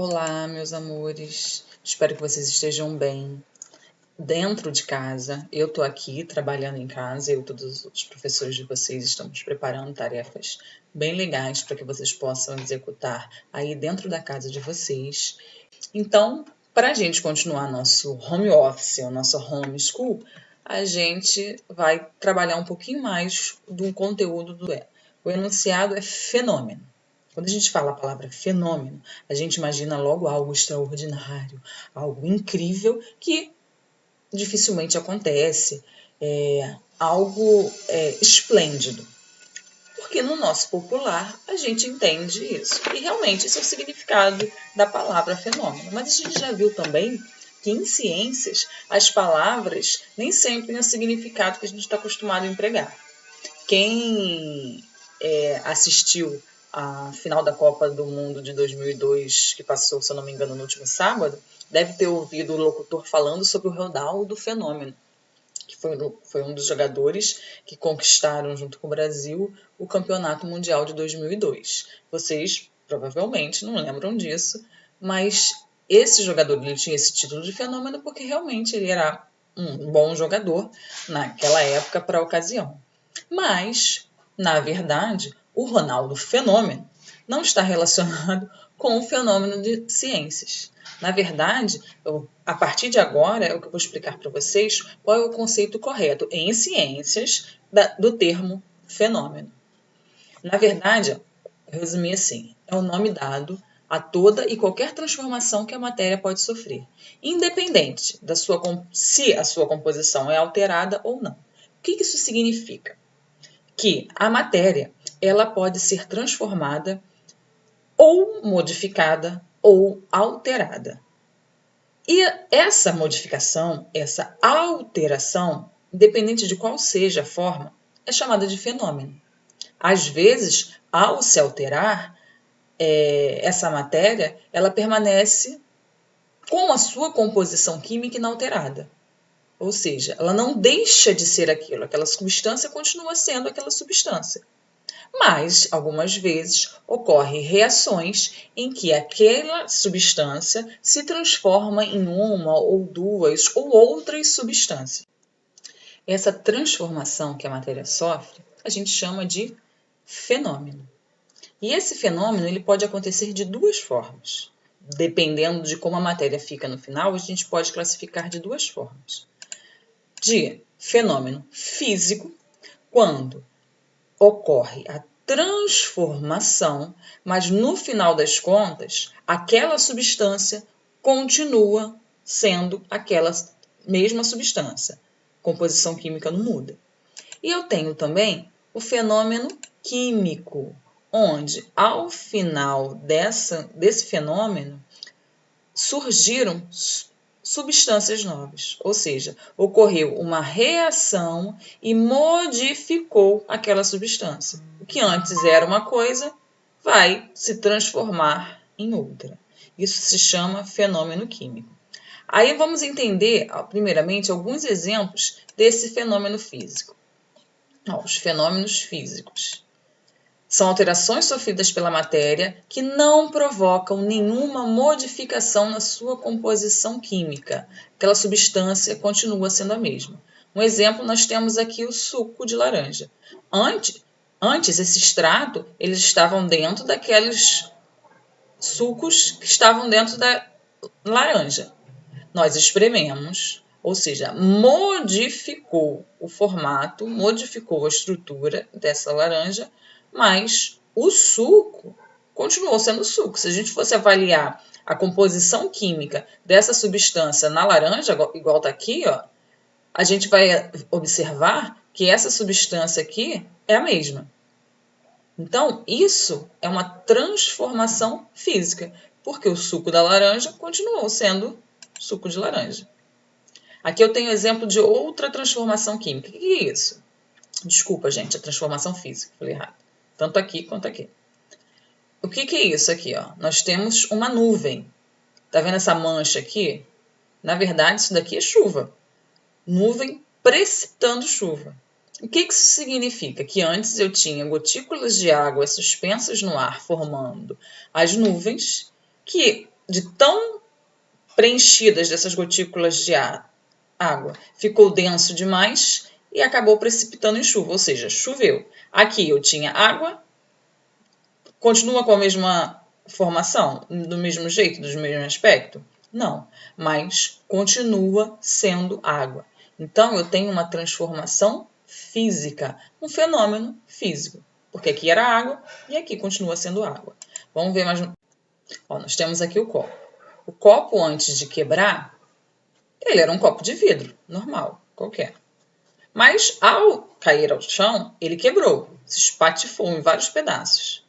Olá, meus amores. Espero que vocês estejam bem. Dentro de casa, eu tô aqui trabalhando em casa, eu e todos os professores de vocês estamos preparando tarefas bem legais para que vocês possam executar aí dentro da casa de vocês. Então, para a gente continuar nosso home office, o nosso homeschool, a gente vai trabalhar um pouquinho mais do conteúdo do O enunciado é fenômeno. Quando a gente fala a palavra fenômeno, a gente imagina logo algo extraordinário, algo incrível que dificilmente acontece, algo esplêndido. Porque no nosso popular a gente entende isso. E realmente esse é o significado da palavra fenômeno. Mas a gente já viu também que em ciências as palavras nem sempre têm o significado que a gente está acostumado a empregar. Quem assistiu a final da Copa do Mundo de 2002, que passou, se eu não me engano, no último sábado, deve ter ouvido o locutor falando sobre o Ronaldo Fenômeno, que foi um dos jogadores que conquistaram, junto com o Brasil, o Campeonato Mundial de 2002. Vocês provavelmente não lembram disso, mas esse jogador ele tinha esse título de fenômeno porque realmente ele era um bom jogador naquela época para a ocasião. Mas, na verdade, o Ronaldo Fenômeno não está relacionado com o fenômeno de ciências. Na verdade, a partir de agora, é o que eu vou explicar para vocês qual é o conceito correto em ciências do termo fenômeno. Na verdade, resumir assim, é o nome dado a toda e qualquer transformação que a matéria pode sofrer, independente se a sua composição é alterada ou não. O que isso significa? Que a matéria ela pode ser transformada ou modificada ou alterada. E essa modificação, essa alteração, independente de qual seja a forma, é chamada de fenômeno. Às vezes, ao se alterar, essa matéria ela permanece com a sua composição química inalterada. Ou seja, ela não deixa de ser aquilo, aquela substância continua sendo aquela substância. Mas, algumas vezes, ocorrem reações em que aquela substância se transforma em uma ou duas ou outras substâncias. Essa transformação que a matéria sofre, a gente chama de fenômeno. E esse fenômeno ele pode acontecer de duas formas. Dependendo de como a matéria fica no final, a gente pode classificar de duas formas. De fenômeno físico, quando ocorre a transformação, mas no final das contas, aquela substância continua sendo aquela mesma substância. A composição química não muda. E eu tenho também o fenômeno químico, onde ao final desse fenômeno surgiram substâncias novas, ou seja, ocorreu uma reação e modificou aquela substância. O que antes era uma coisa vai se transformar em outra. Isso se chama fenômeno químico. Aí vamos entender, primeiramente, alguns exemplos desse fenômeno físico. Os fenômenos físicos são alterações sofridas pela matéria que não provocam nenhuma modificação na sua composição química. Aquela substância continua sendo a mesma. Um exemplo, nós temos aqui o suco de laranja. Antes esse extrato, eles estavam dentro daqueles sucos que estavam dentro da laranja. Nós esprememos, ou seja, modificou o formato, modificou a estrutura dessa laranja, mas o suco continuou sendo suco. Se a gente fosse avaliar a composição química dessa substância na laranja, igual está aqui, ó, a gente vai observar que essa substância aqui é a mesma. Então, isso é uma transformação física, porque o suco da laranja continuou sendo suco de laranja. Aqui eu tenho exemplo de outra transformação química. O que é isso? Desculpa, gente, a transformação física, falei errado. Tanto aqui quanto aqui. O que é isso aqui? Ó? Nós temos uma nuvem. Tá vendo essa mancha aqui? Na verdade, isso daqui é chuva. Nuvem precipitando chuva. O que isso significa? Que antes eu tinha gotículas de água suspensas no ar, formando as nuvens, que de tão preenchidas dessas gotículas de água, ficou denso demais e acabou precipitando em chuva, ou seja, choveu. Aqui eu tinha água, continua com a mesma formação, do mesmo jeito, do mesmo aspecto? Não, mas continua sendo água. Então, eu tenho uma transformação física, um fenômeno físico, porque aqui era água e aqui continua sendo água. Vamos ver mais. Ó, nós temos aqui o copo. O copo, antes de quebrar, ele era um copo de vidro, normal, qualquer. Mas, ao cair ao chão, ele quebrou, se espatifou em vários pedaços.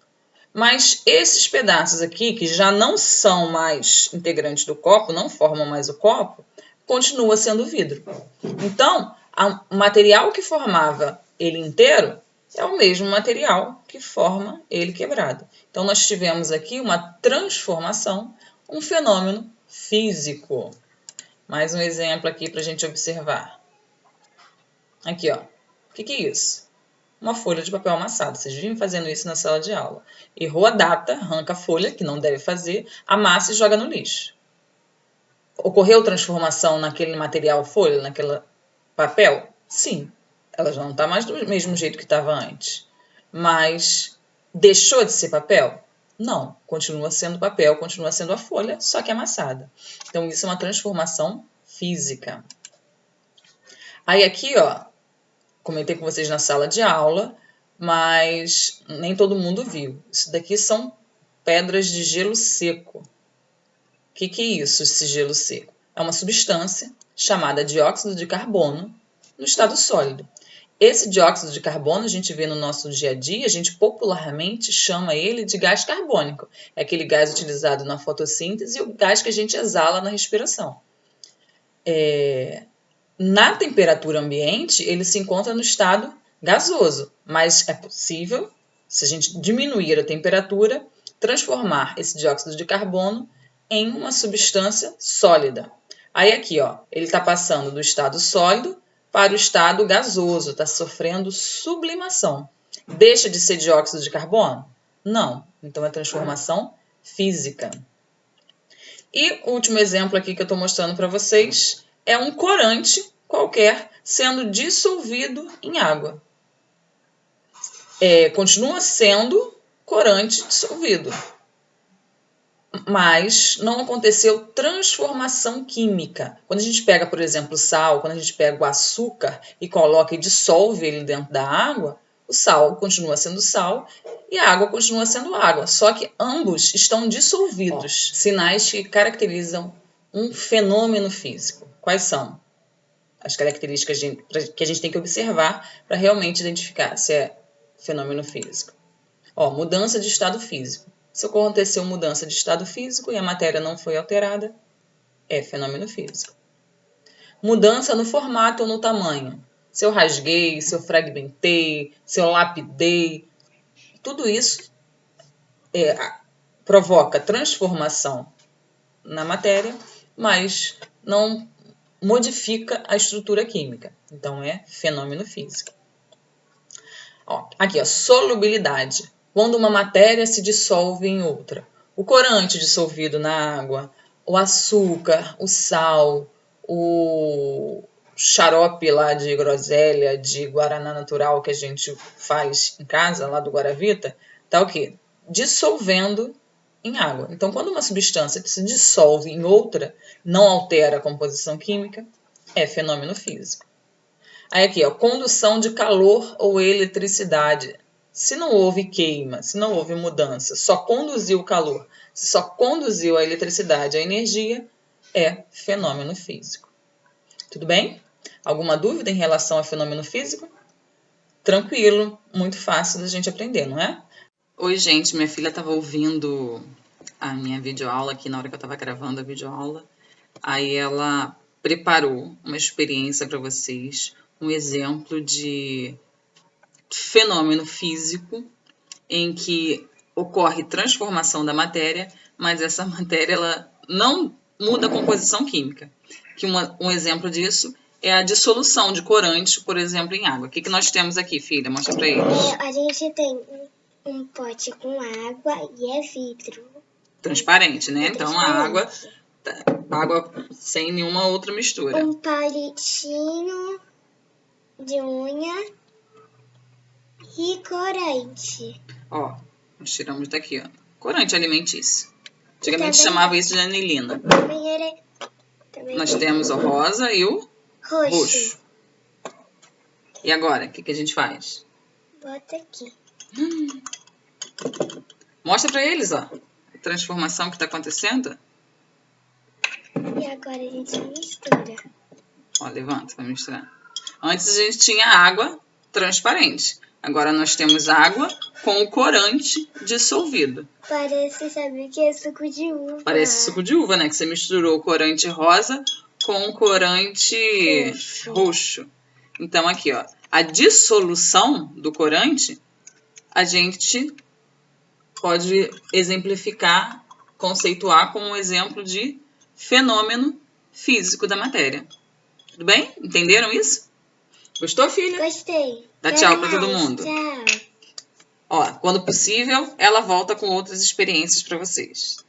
Mas esses pedaços aqui, que já não são mais integrantes do copo, não formam mais o copo, continua sendo vidro. Então, o material que formava ele inteiro é o mesmo material que forma ele quebrado. Então, nós tivemos aqui uma transformação, um fenômeno físico. Mais um exemplo aqui para a gente observar. Aqui, ó. O que é isso? Uma folha de papel amassado. Vocês vivem fazendo isso na sala de aula. Errou a data, arranca a folha, que não deve fazer, amassa e joga no lixo. Ocorreu transformação naquele material folha, naquele papel? Sim. Ela já não está mais do mesmo jeito que estava antes. Mas deixou de ser papel? Não. Continua sendo papel, continua sendo a folha, só que amassada. Então, isso é uma transformação física. Aí aqui, ó, comentei com vocês na sala de aula, mas nem todo mundo viu. Isso daqui são pedras de gelo seco. O que é isso, esse gelo seco? É uma substância chamada dióxido de carbono no estado sólido. Esse dióxido de carbono a gente vê no nosso dia a dia, a gente popularmente chama ele de gás carbônico. É aquele gás utilizado na fotossíntese e o gás que a gente exala na respiração. Na temperatura ambiente, ele se encontra no estado gasoso, mas é possível, se a gente diminuir a temperatura, transformar esse dióxido de carbono em uma substância sólida. Aí aqui, ó, ele está passando do estado sólido para o estado gasoso, está sofrendo sublimação. Deixa de ser dióxido de carbono? Não. Então é transformação física. E o último exemplo aqui que eu estou mostrando para vocês é um corante qualquer sendo dissolvido em água. Continua sendo corante dissolvido, mas não aconteceu transformação química. Quando a gente pega, por exemplo, sal, quando a gente pega o açúcar e coloca e dissolve ele dentro da água, o sal continua sendo sal e a água continua sendo água, só que ambos estão dissolvidos. Sinais que caracterizam um fenômeno físico. Quais são? As características que a gente tem que observar para realmente identificar se é fenômeno físico. Ó, mudança de estado físico. Se aconteceu mudança de estado físico e a matéria não foi alterada, é fenômeno físico. Mudança no formato ou no tamanho. Se eu rasguei, se eu fragmentei, se eu lapidei, tudo isso provoca transformação na matéria, mas não modifica a estrutura química. Então, é fenômeno físico. Ó, aqui, ó, solubilidade. Quando uma matéria se dissolve em outra. O corante dissolvido na água, o açúcar, o sal, o xarope lá de groselha, de guaraná natural que a gente faz em casa, lá do Guaravita, tá o quê? Dissolvendo em água. Então, quando uma substância se dissolve em outra, não altera a composição química, é fenômeno físico. Aí aqui, ó, condução de calor ou eletricidade. Se não houve queima, se não houve mudança, só conduziu o calor, se só conduziu a eletricidade, a energia, é fenômeno físico. Tudo bem? Alguma dúvida em relação a fenômeno físico? Tranquilo, muito fácil da gente aprender, não é? Oi, gente, minha filha estava ouvindo a minha videoaula aqui na hora que eu estava gravando a videoaula. Aí ela preparou uma experiência para vocês, um exemplo de fenômeno físico em que ocorre transformação da matéria, mas essa matéria ela não muda a composição química. Que um exemplo disso é a dissolução de corante, por exemplo, em água. O que nós temos aqui, filha? Mostra para eles. A gente tem um pote com água e é vidro. transparente, né? Então a água, Transparente. água sem nenhuma outra mistura. Um palitinho de unha e corante. Ó, nós tiramos daqui, ó. Corante alimentício. Antigamente também- chamava isso de anilina. Também era... Também Nós temos o rosa e o roxo. E agora, o que a gente faz? Bota aqui. Mostra pra eles, ó, a transformação que tá acontecendo. E agora a gente mistura. Ó, levanta pra mostrar. Antes a gente tinha água transparente. Agora nós temos água com o corante dissolvido. Parece, sabe o que é suco de uva? Parece suco de uva, né? Que você misturou o corante rosa com o corante roxo. Então aqui, ó, a dissolução do corante, a gente pode exemplificar, conceituar como um exemplo de fenômeno físico da matéria. Tudo bem? Entenderam isso? Gostou, filha? Gostei. Dá tchau pra todo mundo. Tchau. Ó, quando possível, ela volta com outras experiências para vocês.